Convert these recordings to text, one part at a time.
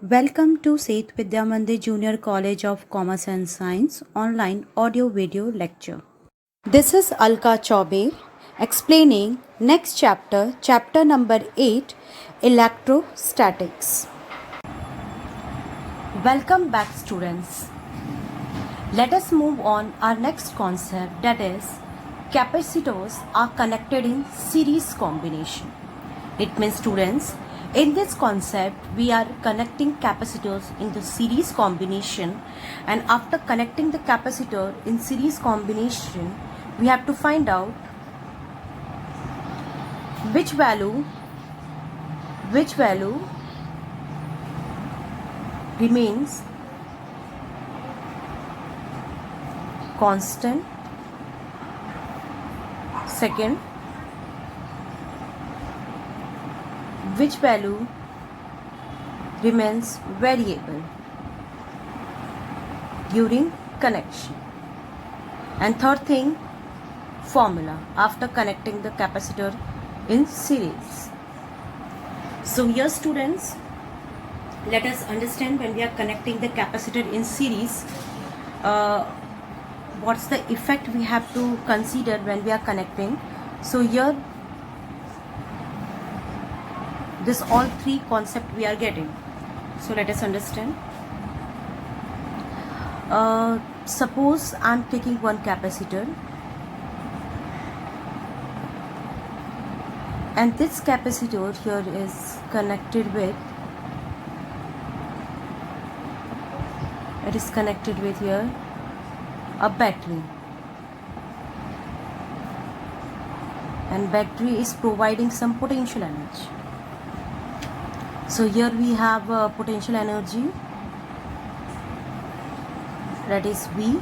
Welcome to Seth Vidya Mandir Junior College of Commerce and Science online audio video lecture. This is Alka Chaube explaining next chapter, chapter number 8, Electrostatics. Welcome back students. Let us move on our next concept, that is capacitors are connected in series combination. It means students, in this concept we are connecting capacitors in the series combination, and after connecting the capacitor in series combination we have to find out which value remains constant, second which value remains variable during connection, and third thing, formula after connecting the capacitor in series. So here students, let us understand when we are connecting the capacitor in series, what's the effect we have to consider when we are connecting. So here this all three concept we are getting. So let us understand. Suppose I am taking one capacitor, and this capacitor here is connected with here a battery, and battery is providing some potential energy. So here we have potential energy, that is V,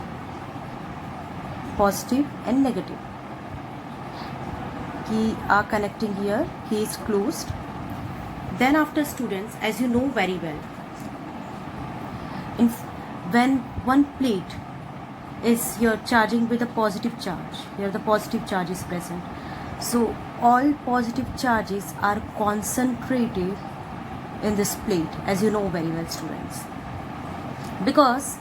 positive and negative. Key are connecting here, key is closed. Then after students, as you know very well, when one plate is here charging with a positive charge, here the positive charge is present. So all positive charges are concentrated in this plate, as you know very well students, because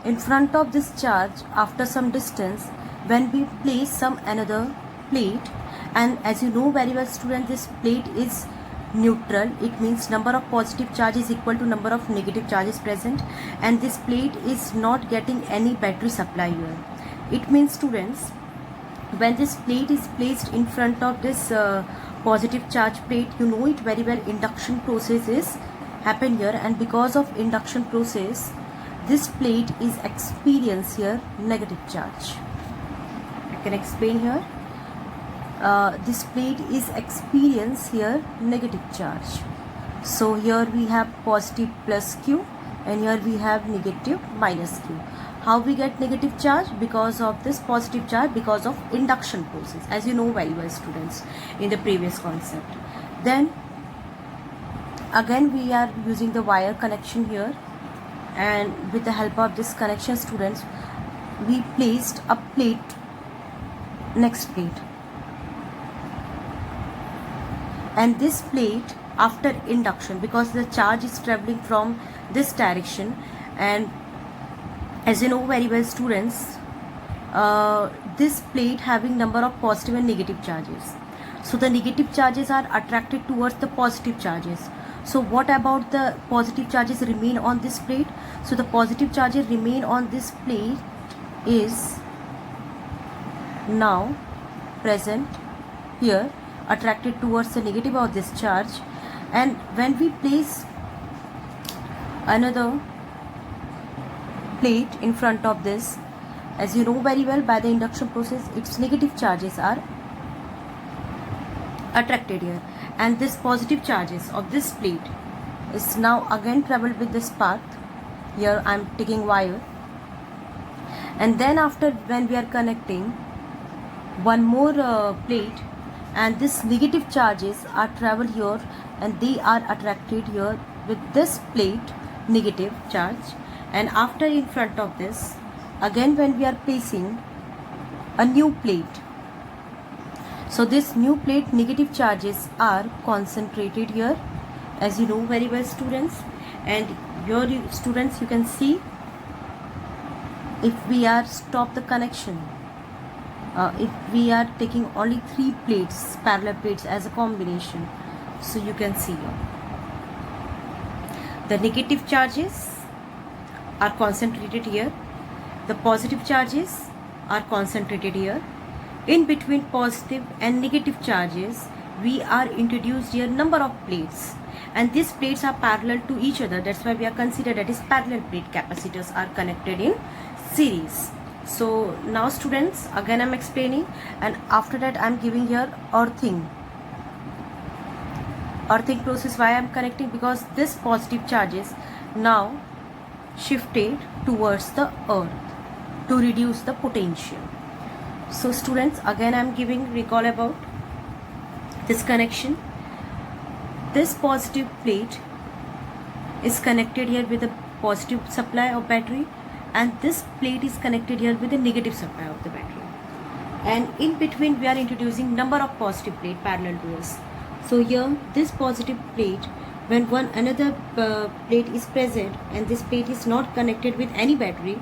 in front of this charge, after some distance, when we place some another plate, and as you know very well students, this plate is neutral, it means number of positive charge is equal to number of negative charges present, and this plate is not getting any battery supply here. It means students, when this plate is placed in front of this positive charge plate, you know it very well, induction process is happen here, and because of induction process this plate is experience here negative charge. I can explain here. This plate is experience here negative charge. So here we have positive plus Q, and here we have negative minus Q. How we get negative charge? Because of this positive charge, because of induction process, as you know very well students in the previous concept. Then again we are using the wire connection here, and with the help of this connection students, we placed a plate, next plate, and this plate after induction, because the charge is traveling from this direction, and as you know very well students, this plate having number of positive and negative charges. So the negative charges are attracted towards the positive charges. So what about the positive charges remain on this plate? So the positive charges remain on this plate is now present here, attracted towards the negative of this charge, and when we place another plate in front of this, as you know very well, by the induction process its negative charges are attracted here, and this positive charges of this plate is now again traveled with this path. Here I am taking wire, and then after when we are connecting one more plate, and this negative charges are traveled here, and they are attracted here with this plate negative charge, and after in front of this again when we are placing a new plate, so this new plate negative charges are concentrated here, as you know very well students, And your students, you can see, if we are stop the connection, if we are taking only 3 plates, parallel plates as a combination, so you can see here the negative charges are concentrated here, the positive charges are concentrated here. In between positive and negative charges, we are introduced here number of plates, and these plates are parallel to each other. That's why we are considered that is parallel plate capacitors are connected in series. So now students, again I'm explaining, and after that I'm giving here earthing process. Why I'm connecting? Because this positive charges now shifted towards the earth to reduce the potential. So students, again I'm giving recall about this connection. This positive plate is connected here with a positive supply of battery, and this plate is connected here with a negative supply of the battery, and in between we are introducing number of positive plate parallel to us. So here this positive plate, when one another plate is present and this plate is not connected with any battery,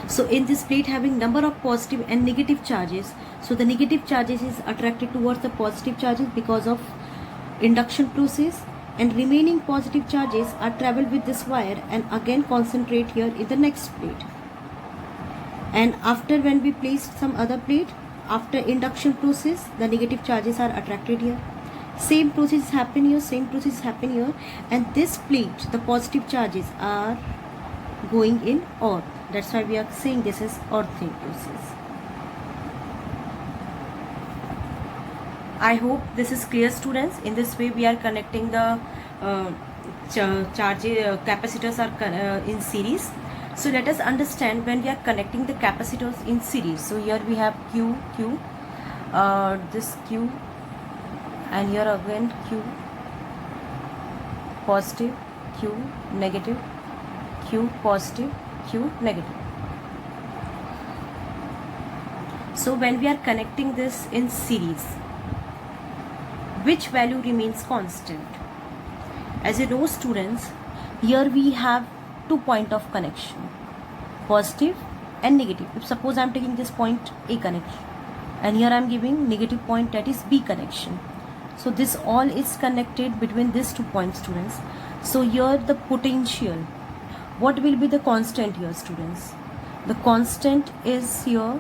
so in this plate having number of positive and negative charges, so the negative charges is attracted towards the positive charges because of induction process, and remaining positive charges are traveled with this wire and again concentrate here in the next plate. And after, when we place some other plate, after induction process, the negative charges are attracted here. Same process happen here, same process happen here, and this plate, the positive charges are going in earth. That's why we are saying this is earthing process. I hope this is clear, students. In this way we are connecting the capacitors are in series. So let us understand when we are connecting the capacitors in series. So here we have Q, this Q, and here again Q, positive, Q, negative, Q, positive, Q, negative. So when we are connecting this in series, which value remains constant? As you know, students, here we have 2 points of connection, positive and negative. If suppose I am taking this point A connection, and here I am giving negative point, that is B connection. So this all is connected between these 2 points, students. So here the potential, what will be the constant here, students? The constant is here,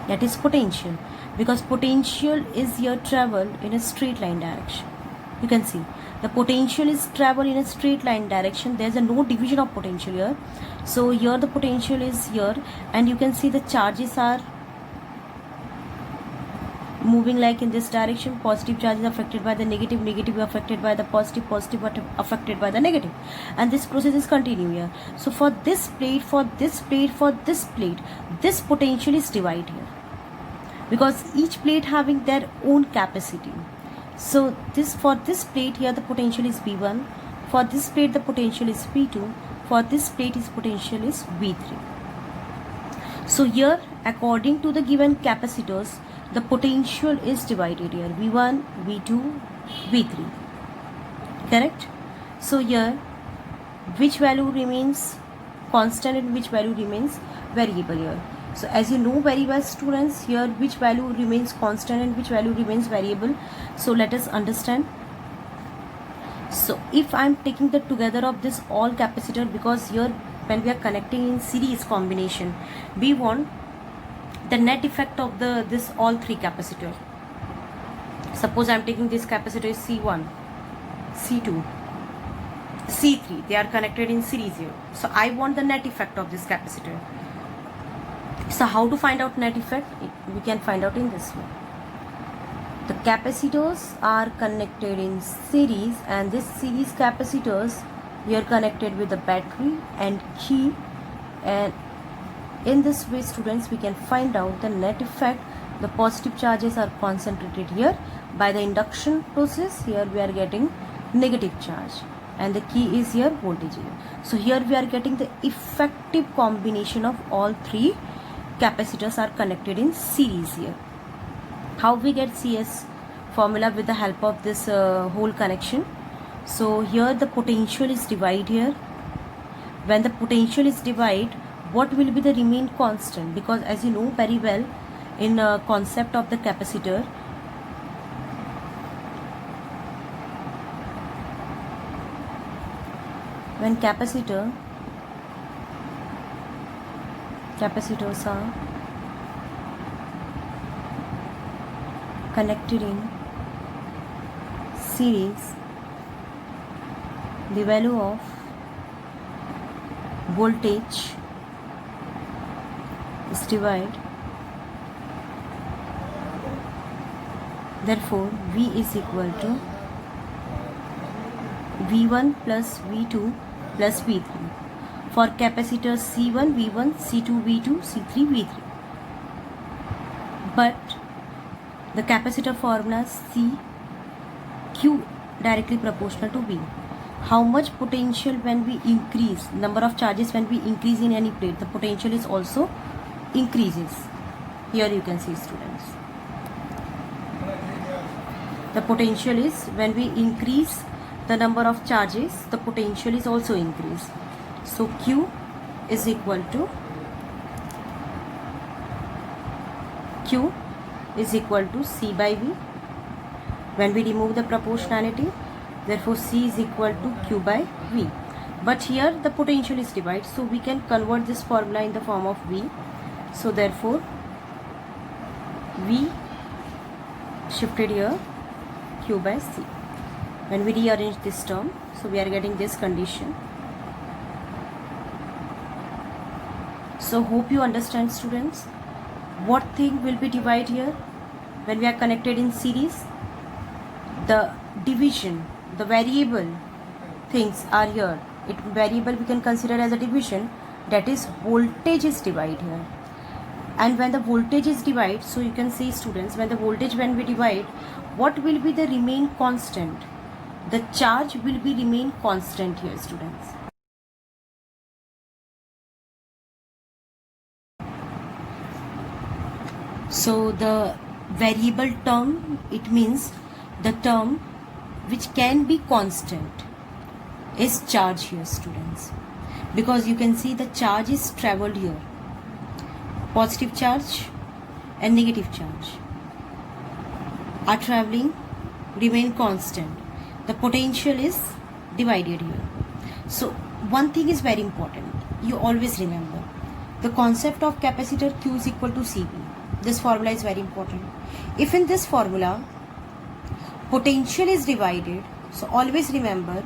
that is potential, because potential is here travel in a straight line direction. You can see the potential is travel in a straight line direction. There is a no division of potential here. So here the potential is here, and you can see the charges are moving like in this direction. Positive charge is affected by the negative, negative affected by the positive, positive affected by the negative, and this process is continue here. So for this plate, for this plate, for this plate, this potential is divided here, because each plate having their own capacity. So this, for this plate here the potential is V1, for this plate the potential is V2, for this plate is potential is V3. So here according to the given capacitors, the potential is divided here, V1, V2, V3, correct? So here which value remains constant and which value remains variable here? So as you know very well, students, here which value remains constant and which value remains variable. So let us understand. So if I am taking the together of this all capacitor, because here when we are connecting in series combination, we want the net effect of this all 3 capacitor. Suppose I am taking this capacitor is C1, C2, C3, they are connected in series here. So I want the net effect of this capacitor. So how to find out net effect? We can find out in this way. The capacitors are connected in series, and this series capacitors we are connected with the battery and key, and in this way, students, we can find out the net effect. The positive charges are concentrated here by the induction process. Here we are getting negative charge, and the key is here voltage here. So here we are getting the effective combination of all 3 capacitors are connected in series here. How we get CS formula with the help of this whole connection? So here the potential is divided here. When the potential is divided, what will be the remain constant? Because as you know very well, in concept of the capacitor, when capacitors are connected in series, the value of voltage is divided. Therefore, V is equal to V1 plus V2 plus V3. For capacitors C1, V1, C2, V2, C3, V3. But the capacitor formula C, Q directly proportional to V. How much potential when we increase, number of charges when we increase in any plate, the potential is also increases. Here you can see, students. The potential is when we increase the number of charges, the potential is also increased. So Q is equal to C by V. When we remove the proportionality, therefore C is equal to Q by V. But here the potential is divided, so we can convert this formula in the form of V. So therefore V shifted here, Q by C. When we rearrange this term, so we are getting this condition. So hope you understand, students. What thing will be divided here when we are connected in series? The division, the variable things are here. Variable we can consider as a division, that is voltage is divided here. And when the voltage is divided, so you can see, students, when we divide, what will be the remain constant? The charge will be remain constant here, students. So the variable term, it means the term which can be constant is charge here, students. Because you can see the charge is traveled here. Positive charge and negative charge are traveling, remain constant. The potential is divided here. So one thing is very important. You always remember the concept of capacitor Q is equal to Cv. This formula is very important. If in this formula potential is divided, so always remember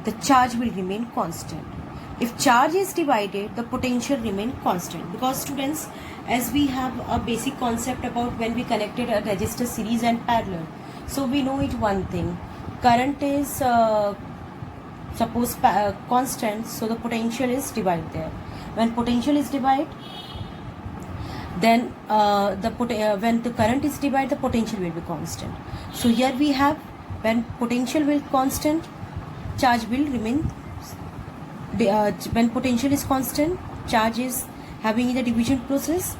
the charge will remain constant. If charge is divided, the potential remain constant. Because students, as we have a basic concept about when we connected a resistor series and parallel, so we know it one thing. Current is suppose constant, so the potential is divided there. When potential is divided, then when the current is divided, the potential will be constant. So here we have, when potential will constant, charge will remain. When potential is constant, charge is having in the division process,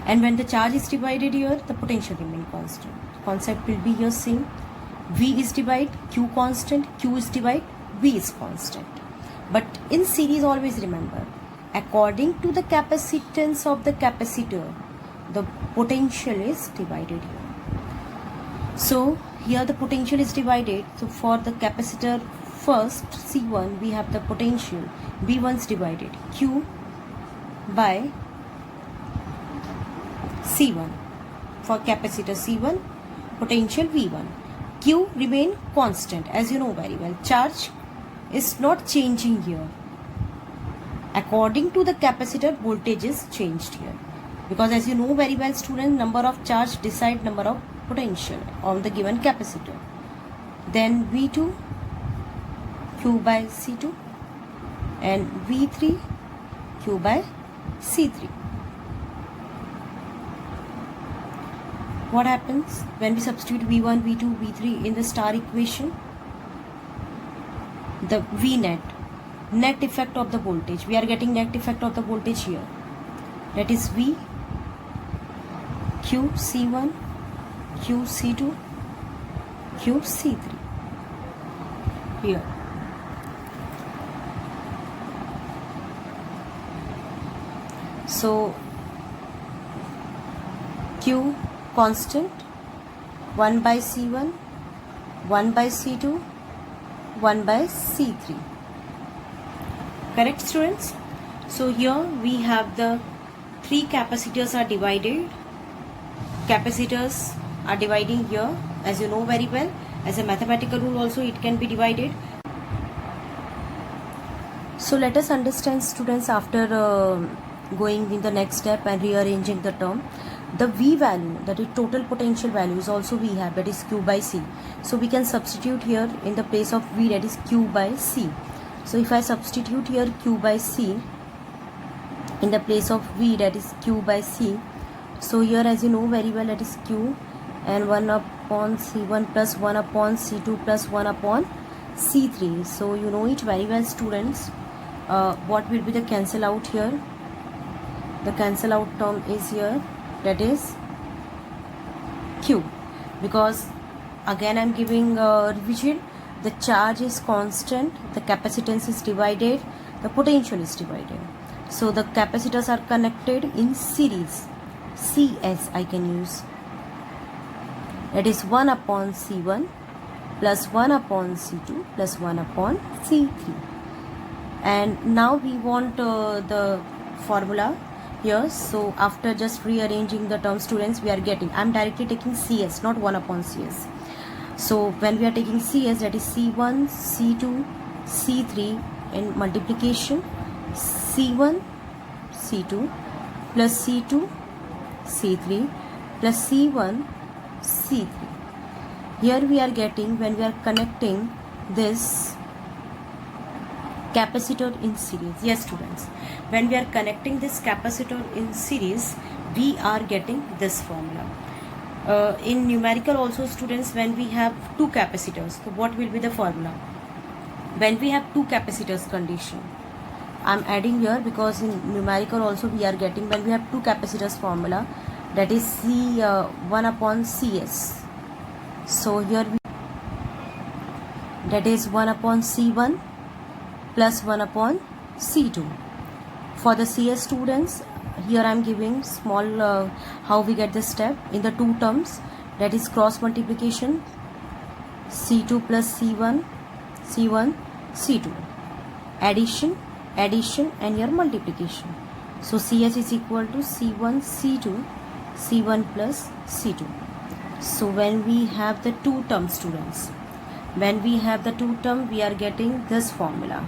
and when the charge is divided here, the potential remain constant. Concept will be here same. V is divided, Q constant, Q is divided, V is constant. But in series, always remember, according to the capacitance of the capacitor, the potential is divided here. So here the potential is divided. So for the capacitor first C1, we have the potential V1 is divided Q by C1. For capacitor C1, potential V1. Q remain constant, as you know very well. Charge is not changing here. According to the capacitor, voltage is changed here. Because as you know very well, student, number of charge decide number of potential on the given capacitor. Then V2, Q by C2, and V3, Q by C3. What happens when we substitute V1, V2, V3 in the star equation? The V net effect of the voltage. We are getting net effect of the voltage here. That is V, Q C1, Q C2, Q C3. here. So Q constant 1 by C1, 1 by C2, 1 by C3. Correct, students? So here we have the three capacitors are divided. Capacitors are dividing here, as you know very well. As a mathematical rule also it can be divided. So let us understand, students, after going in the next step and rearranging the term. The V value, that is total potential value, is also we have, that is Q by C. So we can substitute here in the place of V, that is Q by C. So if I substitute here Q by C in the place of V, that is Q by C. So here, as you know very well, that is Q and 1 upon C1 plus 1 upon C2 plus 1 upon C3. So you know it very well, students. What will be the cancel out here? The cancel out term is here, that is Q, because again I am giving revision. The charge is constant, the capacitance is divided, the potential is divided. So the capacitors are connected in series. CS I can use, that is 1 upon C1 plus 1 upon C2 plus 1 upon C3. And now we want the formula here. So after just rearranging the term, students, we are getting, I am directly taking CS, not 1 upon CS. So when we are taking CS, that is C1, C2, C3 in multiplication, C1, C2 plus C2, C3 plus C1, C3. Here we are getting, when we are connecting this capacitor in series. Yes, students, when we are connecting this capacitor in series, we are getting this formula. In numerical also, students, when we have two capacitors, so what will be the formula? When we have two capacitors condition, I am adding here because in numerical also we are getting, when we have two capacitors formula, that is C1 upon CS. So here that is 1 upon C1 plus 1 upon C2. For the CS students, here I am giving small how we get this step in the two terms, that is cross multiplication, C2 plus C1, C1, C2, addition and here multiplication. So CS is equal to C1, C2, C1 plus C2. So when we have the two terms, students, when we have the two term, we are getting this formula.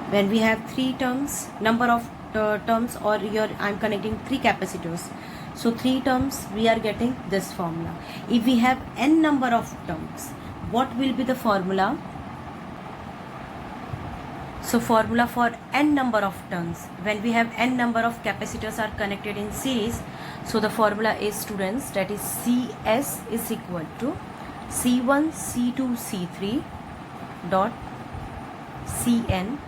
When we have three terms, number of terms, or here I am connecting three capacitors, so three terms, we are getting this formula. If we have n number of terms, what will be the formula? So formula for n number of terms, when we have n number of capacitors are connected in series, so the formula is, students, that is CS is equal to C1, C2, C3 dot Cn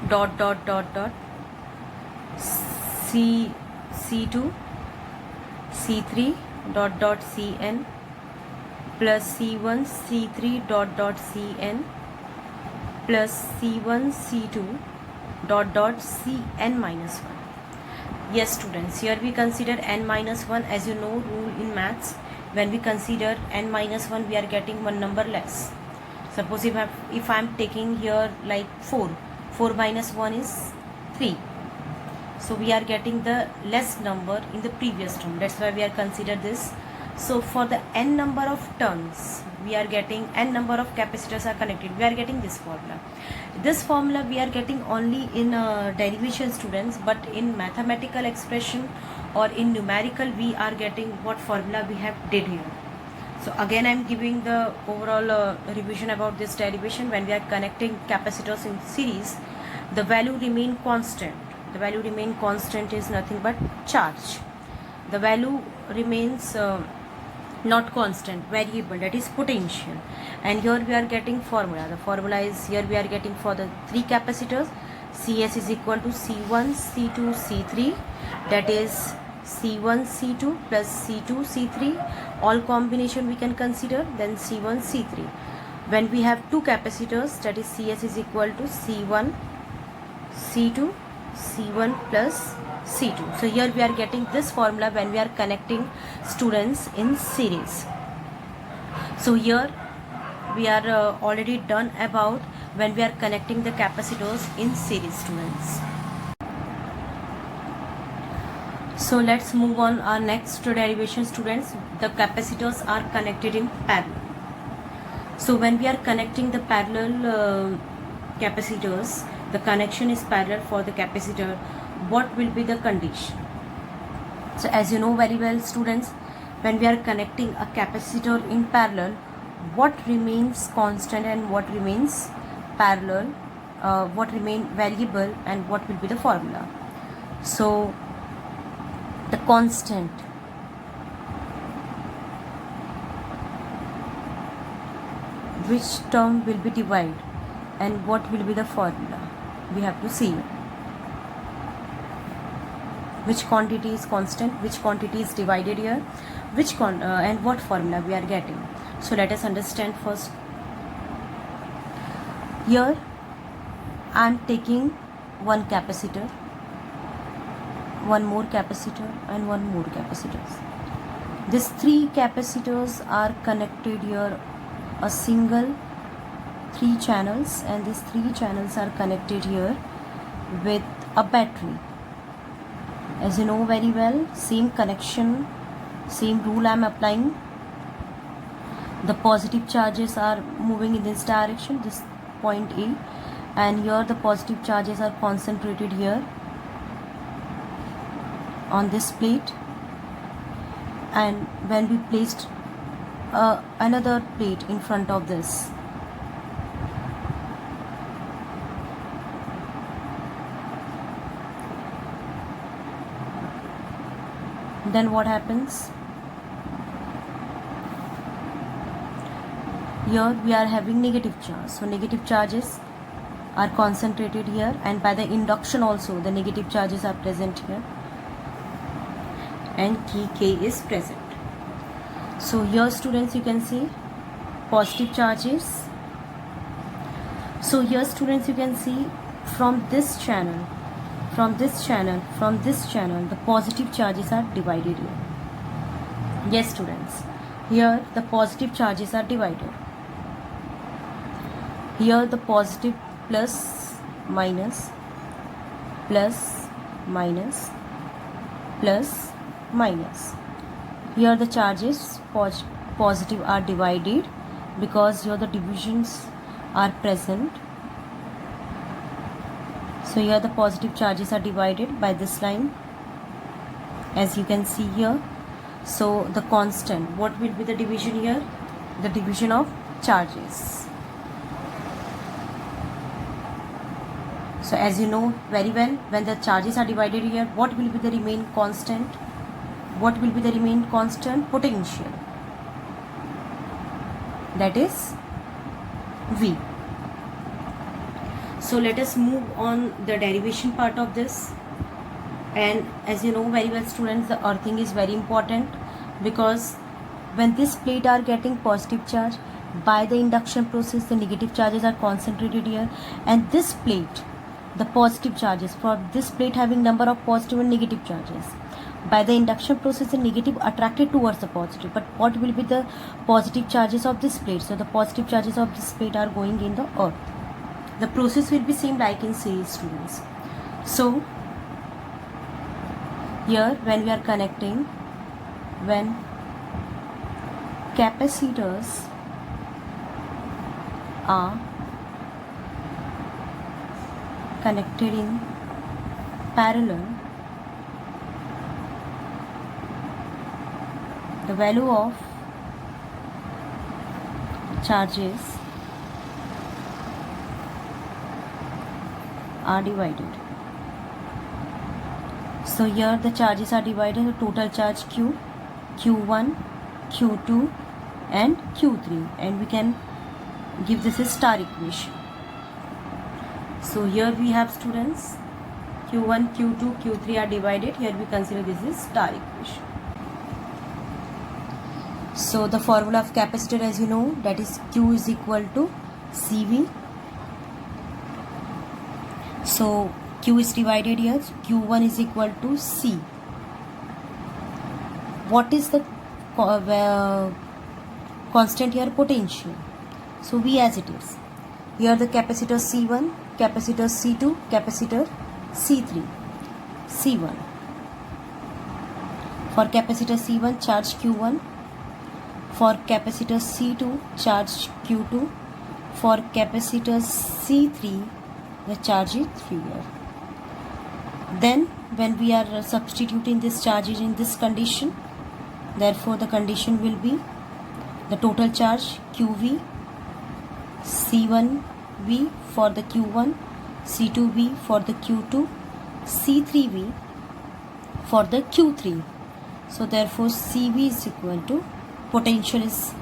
dot C2 C3 dot Cn plus C1 C3 dot Cn plus C1 C2 dot Cn minus 1. Yes, students, here we consider n minus 1. As you know, rule in maths, when we consider n minus 1, we are getting one number less. Suppose if I am taking here like 4 minus 1 is 3. So we are getting the less number in the previous term. That's why we are consider this. So for the n number of turns, we are getting n number of capacitors are connected. We are getting this formula. This formula we are getting only in derivation, students, but in mathematical expression or in numerical, we are getting what formula we have did here. So again, I am giving the overall revision about this derivation. When we are connecting capacitors in series, the value remain constant. The value remain constant is nothing but charge. The value remains not constant, variable, that is potential. And here we are getting formula. The formula is, here we are getting for the three capacitors, CS is equal to C1, C2, C3, that is C1, C2 plus C2, C3 all combination we can consider, then C1 C3. When we have two capacitors, that is CS is equal to C1 C2 C1 plus C2. So here we are getting this formula when we are connecting students in series. So here we are already done about when we are connecting the capacitors in series, students. So let's move on our next derivation, students. The capacitors are connected in parallel. So when we are connecting the parallel capacitors, the connection is parallel for the capacitor. What will be the condition? So as you know very well, students, when we are connecting a capacitor in parallel, what remains constant and what remains parallel, what remain variable, and what will be the formula? So the constant, which term will be divided, and what will be the formula? We have to see which quantity is constant, which quantity is divided here, and what formula we are getting. So let us understand first. Here I am taking one capacitor, one more capacitor, and one more capacitors. These three capacitors are connected here, a single 3 channels, and these 3 channels are connected here with a battery. As you know very well, same connection, same rule I am applying. The positive charges are moving in this direction, this point A, and here the positive charges are concentrated here on this plate. And when we placed another plate in front of this, then what happens? Here we are having negative charge, so negative charges are concentrated here, and by the induction also the negative charges are present here, and key K is present. So here, students, you can see positive charges. So here, students, you can see from this channel, the positive charges are divided here. Yes, students, here the positive charges are divided. Here the positive plus minus, plus minus, plus minus. Here the charges positive are divided because here the divisions are present. So here the positive charges are divided by this line, as you can see here. So the constant, what will be the division here? The division of charges. So as you know very well, when the charges are divided here, what will be the remain constant? What will be the remain constant? Potential. That is V. So let us move on the derivation part of this. And as you know very well, students, the earthing is very important, because when this plate are getting positive charge, by the induction process the negative charges are concentrated here, and this plate, the positive charges, for this plate having number of positive and negative charges, by the induction process the negative attracted towards the positive. But what will be the positive charges of this plate? So the positive charges of this plate are going in the earth. The process will be same like in series, students. So here when we are connecting, when capacitors are connected in parallel, the value of charges are divided. So here the charges are divided, the total charge Q, Q1, Q2 and Q3, and we can give this a star equation. So here we have, students, Q1, Q2, Q3 are divided. Here we consider this is star equation. So the formula of capacitor, as you know, that is Q is equal to CV. So Q is divided here. Q1 is equal to C. What is the constant here? Potential. So V as it is. Here the capacitor C1, capacitor C2, capacitor C3. C1. For capacitor C1, charge Q1. For capacitor C2, charge Q2. For capacitor C3, the charge is 3 here. Then when we are substituting this charges in this condition, therefore the condition will be the total charge QV, C1V for the Q1, C2V for the Q2, C3V for the Q3. So therefore CV is equal to, potential is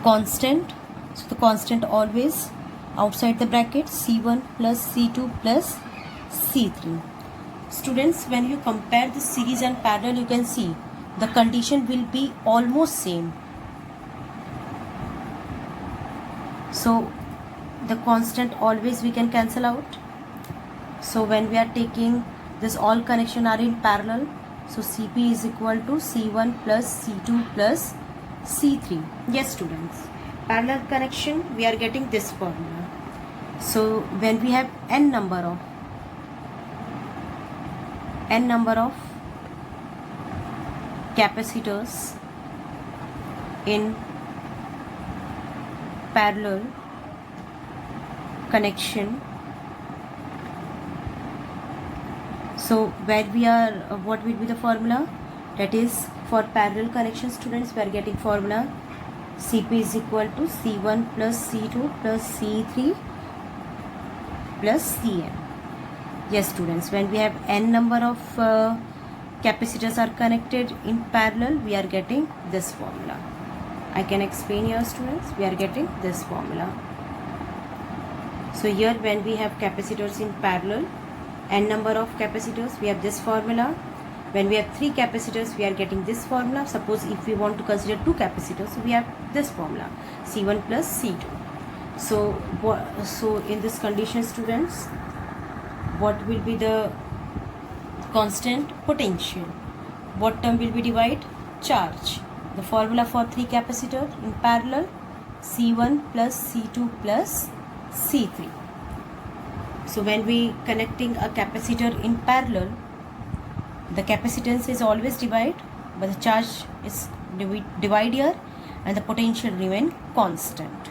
constant, so the constant always outside the bracket, C1 plus C2 plus C3. Students, when you compare the series and parallel, you can see the condition will be almost same. So the constant always we can cancel out. So when we are taking this, all connection are in parallel, so CP is equal to C1 plus C2 plus C3. Yes students, parallel connection we are getting this formula. So when we have n number of capacitors in parallel connection, so where we are, what will be the formula? That is, for parallel connection students, we are getting formula CP is equal to C1 plus C2 plus C3 plus Cn. Yes students, when we have n number of capacitors are connected in parallel, we are getting this formula. I can explain here students, we are getting this formula. So here when we have capacitors in parallel, n number of capacitors, we have this formula. When we have 3 capacitors, we are getting this formula. Suppose if we want to consider 2 capacitors, we have this formula C1 plus C2. So in this condition students, what will be the constant? Potential. What term will be divided? Charge. The formula for 3 capacitor in parallel, C1 plus C2 plus C3. So when we connecting a capacitor in parallel, the capacitance is always divided, but the charge is divided here and the potential remain constant.